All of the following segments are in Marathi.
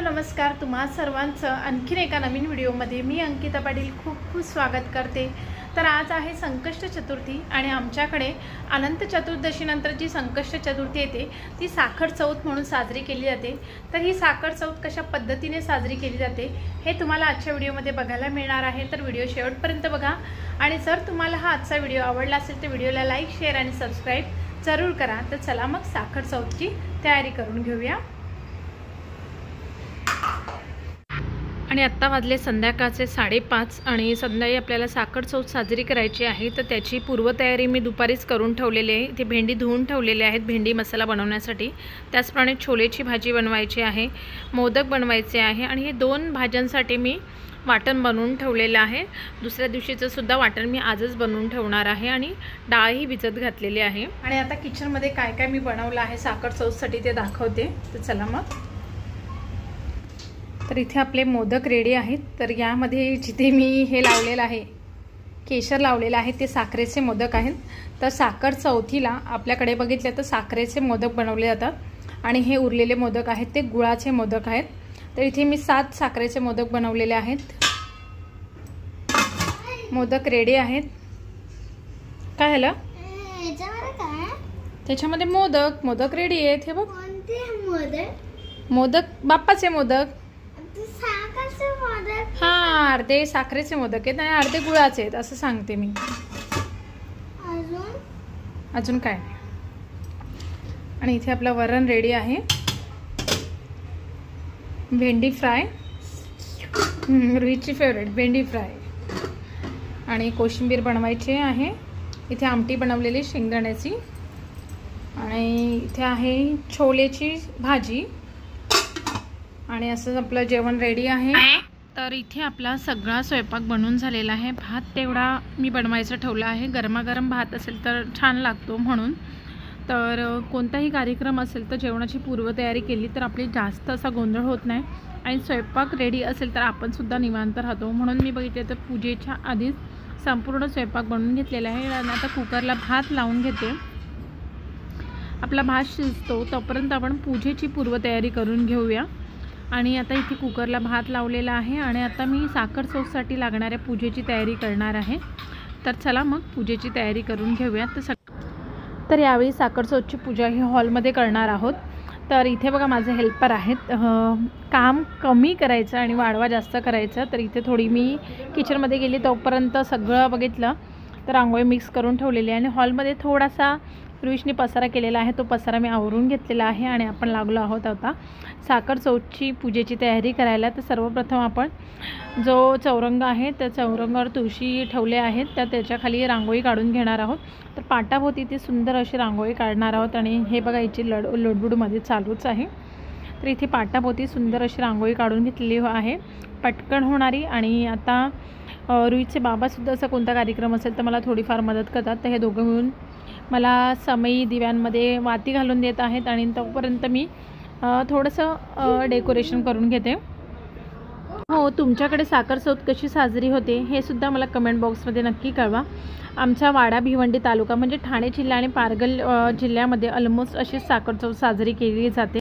नमस्कार, तुम्हा सर्वांचं आणखीन एका नवीन व्हिडिओमध्ये मी अंकिता पाटील खूप खूप स्वागत करते। तर आज आहे संकष्ट चतुर्थी आणि आमच्याकडे अनंत चतुर्दशीनंतर जी संकष्ट चतुर्थी येते ती साखर चौथ म्हणून साजरी केली जाते। तर ही साखर चौथ कशा पद्धतीने साजरी केली जाते हे तुम्हाला आजच्या व्हिडिओमध्ये बघायला मिळणार आहे। तर व्हिडिओ शेवटपर्यंत बघा आणि जर तुम्हाला हा आजचा व्हिडिओ आवडला असेल तर व्हिडिओला लाईक, शेअर आणि सबस्क्राईब जरूर करा। तर चला मग साखर चौथची तयारी करून घेऊया। आणि आत्ता वाजले संध्याकाळचे 5:30 आणि संध्याकाळी आपल्याला साखर चौथ साजरी करायची आहे। तर त्याची पूर्वतयारी मी दुपारीच करून ठेवलेली आहे। इथे भेंडी धुवून ठेवलेले आहेत भेंडी मसाला बनवण्यासाठी। त्याचप्रमाणे छोलेची भाजी बनवायची आहे, मोदक बनवायचे आहे आणि हे 2 भाज्यांसाठी मी वाटण बनवून ठेवलेलं आहे। दुसऱ्या दिवशीचं सुद्धा वाटण मी आजच बनवून ठेवणार आहे आणि डाळही भिजत घातलेली आहे। आणि आता किचनमध्ये काय काय मी बनवलं आहे साखर चौथसाठी ते दाखवते। तर चला मग। तर इथे आपले मोदक रेडी आहेत। तर यामध्ये जिथे मी हे लावलेलं आहे केशर लावलेलं आहे ते साखरेचे मोदक आहेत। तर साखर चौथीला आपल्याकडे बघितलं तर साखरेचे मोदक बनवले जातात आणि हे उरलेले मोदक आहेत ते गुळाचे मोदक आहेत। तर इथे मी 7 साखरेचे मोदक बनवलेले आहेत। मोदक रेडी आहेत। काय झालं त्याच्यामध्ये मोदक मोदक रेडी आहेत। हे बघ मोदक बाप्पाचे मोदक, हाँ अर्धे साखरेचे मोदक आहेत आणि अर्धे गुळाचे आहेत असं सांगते मी। अजून काय नाही। आणि इथे आपला वरण रेडी आहे, भेंडी फ्राय, रुईची फेवरेट भेंडी फ्राय आणि कोशिंबीर बनवायची आहे। इथे आमटी बनवलेली शेंगदाण्याची आणि इथे आहे छोलेची भाजी आणि असं आपलं जेवण रेडी आहे। तर इथे आपला सगळा स्वयंपाक बनवून झालेला आहे। भात तेवढा मी बनवायचं ठेवला आहे, गरमागरम भात असेल तर छान लागतो म्हणून। तर कोणताही कार्यक्रम असेल तर जेवणाची पूर्वतयारी केली तर आपली जास्त असा गोंधळ होत नाही आणि स्वयंपाक रेडी असेल तर आपण सुद्धा निवांत राहतो। म्हणून मी बघितले तर पूजेच्या आधीच संपूर्ण स्वयंपाक बनवून घेतलेला आहे आणि आता कुकरला भात लावून घेते। आपला भात शिजतो तोपर्यंत आपण पूजेची पूर्वतयारी करून घेऊया। आणि आता इथे कुकरला भात लावलेला आहे आणि आता मी साखर चौथसाठी लागणाऱ्या पूजेची तयारी करणार आहे। तर चला मग पूजेची तयारी करून घेऊया। तर यावेळी साखर चौथची पूजा ही हॉलमध्ये करणार आहोत। तर इथे बघा माझे हेल्पर आहेत, काम कमी करायचं आणि वाढवा जास्त करायचं। तर इथे थोडी मी किचनमध्ये गेली तोपर्यंत सगळं बघितलं तर रांगोळी मिक्स करून ठेवलेली आहे आणि हॉलमध्ये थोडासा रुईशने पसारा केलेला आहे, तो पसारा मी आवरून घेतलेला आहे आणि आपण लागलो आहोत आता साखर चौथची पूजेची तयारी करायला। तर सर्वप्रथम आपण जो चौरंग आहे त्या चौरंगावर तुळशी ठेवले आहेत त्याच्याखाली रांगोळी काढून घेणार आहोत। तर पाटाभोवती ती सुंदर अशी रांगोळी काढणार आहोत आणि हे बघा हिची लोडबुडमध्ये चालूच आहे। तर इथे पाटाभोवती सुंदर अशी रांगोळी काढून घेतलेली आहे, पटकन होणारी। आणि आता रुईचे बाबासुद्धा असा कोणता कार्यक्रम असेल तर मला थोडीफार मदत करतात। तर हे दोघं मिळून मला समई दिव्यांमध्ये वाती घालून देत आहेत आणि तोपर्यंत मी थोडंसं डेकोरेशन करून घेते। हो, तुमच्याकडे साखर चौथ कशी साजरी होते हे सुद्धा मला कमेंट बॉक्समध्ये नक्की कळवा। आमच्या वाडा भिवंडी तालुका म्हणजे ठाणे जिल्हा आणि पारगल जिल्ह्यामध्ये ऑलमोस्ट अशी साखर चौथ साजरी केली जाते।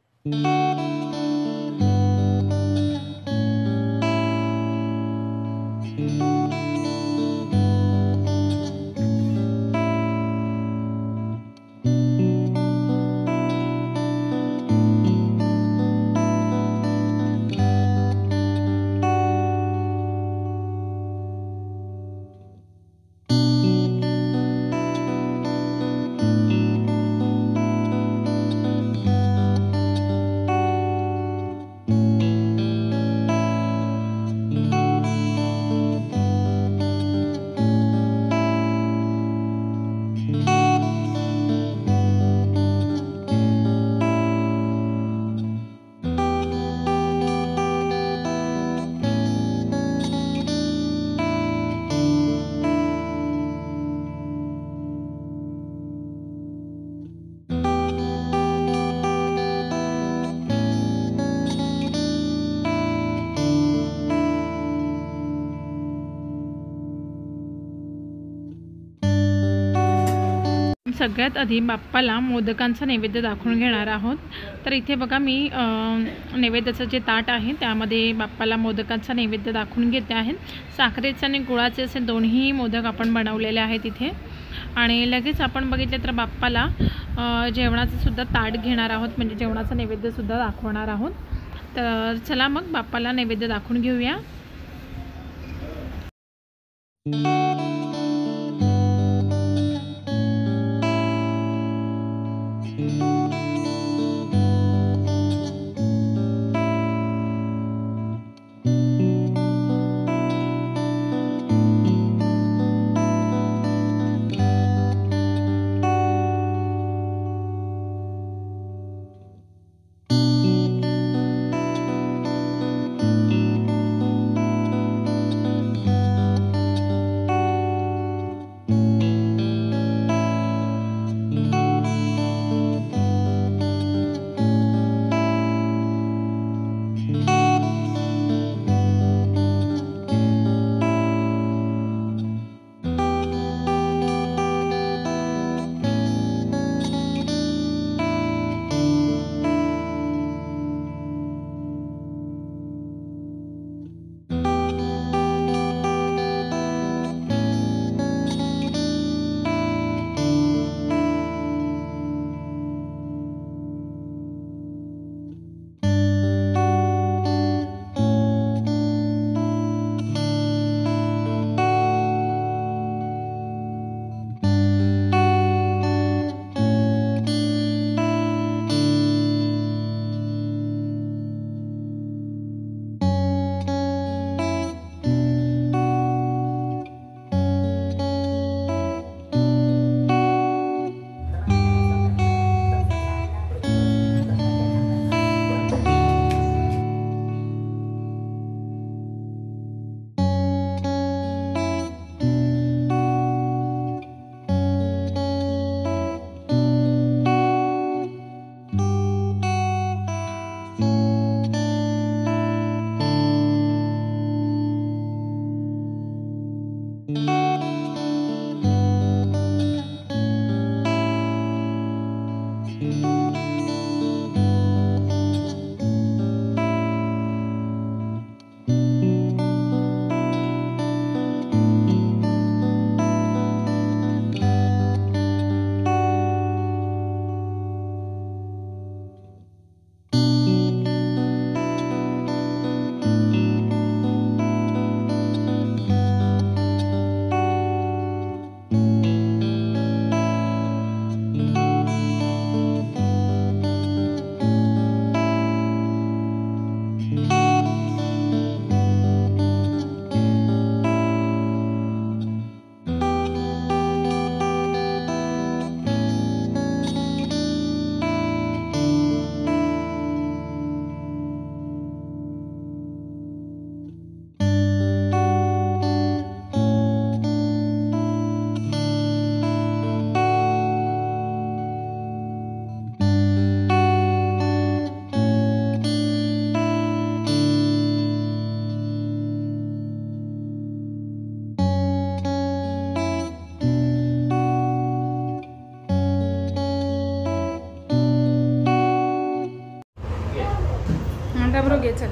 सगळ्यात आधी बाप्पाला मोदकांचा नैवेद्य दाखवून घेणार आहोत। तर इथे बघा मी नैवेद्याचं जे ताट आहे त्यामध्ये बाप्पाला मोदकांचा नैवेद्य दाखवून घेते आहे। साखरेचे आणि गुळाचे असे दोन्ही मोदक आपण बनवलेले आहेत इथे। आणि लगेच आपण बघितले तर बाप्पाला जेवणाचं सुद्धा ताट घेणार आहोत, म्हणजे जेवणाचा नैवेद्य सुद्धा दाखवणार आहोत। तर चला मग बाप्पाला नैवेद्य दाखवून घेऊया। बरोबर घे चल।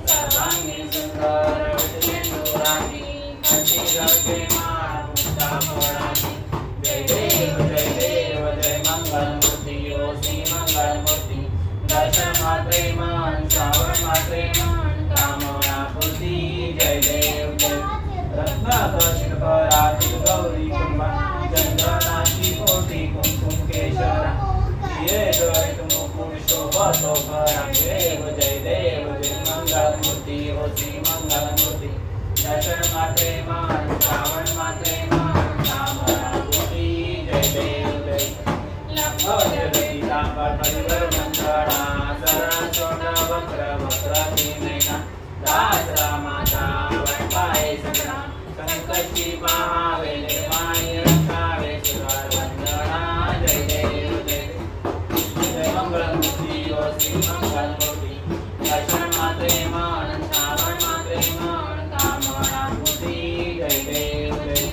सर्वांगी सुंदर करातील गौरी कुंभा चंदनाची कोटी कुंकुम केशरा ये गणित मुकुट शोभतो भरा देव जय मंगलमूर्ती होती मंगलमूर्ती दर्शन मात्रे मान श्रावण मात्रे मान कामनाभूती जय देव जय लखो जगदीतांबर परिवर मंगळा शरण सोंड वक्र वक्राती नैना दास रामाचा वैपाय सगळा संकटी पाहावे निर्माणी रक्षावे शिवार वंदना जय देव जय मंगलमूर्ती ओ श्री मंगलमूर्ती दर्शन मात्रे मान श्रावण मात्रे मान कामनाभूती जय देव जय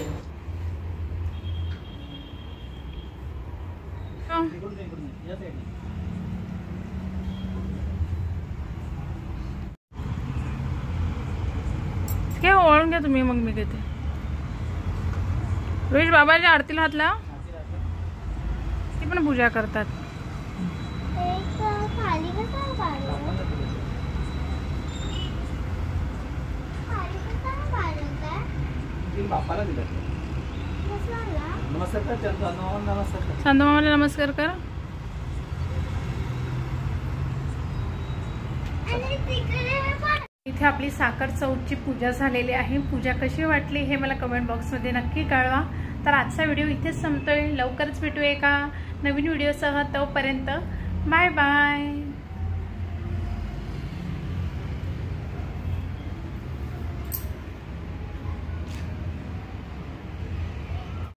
काय ओळून घ्या तुम्ही, मग मी घेते. रोहित बाबाच्या आरतीला हात लाव. ती पण पूजा करतात. बापाला दिलं नमस्कार कर नमस्कार चंदमामाला नमस्कार कर. इथे आपली साखर चौथची पूजा झालेली आहे. पूजा कशी वाटली हे मला कमेंट बॉक्समध्ये नक्की कळवा. तर आजचा व्हिडिओ इथेच संपतोय. लवकरच भेटूया एका नवीन व्हिडिओसह. तोपर्यंत बाय बाय.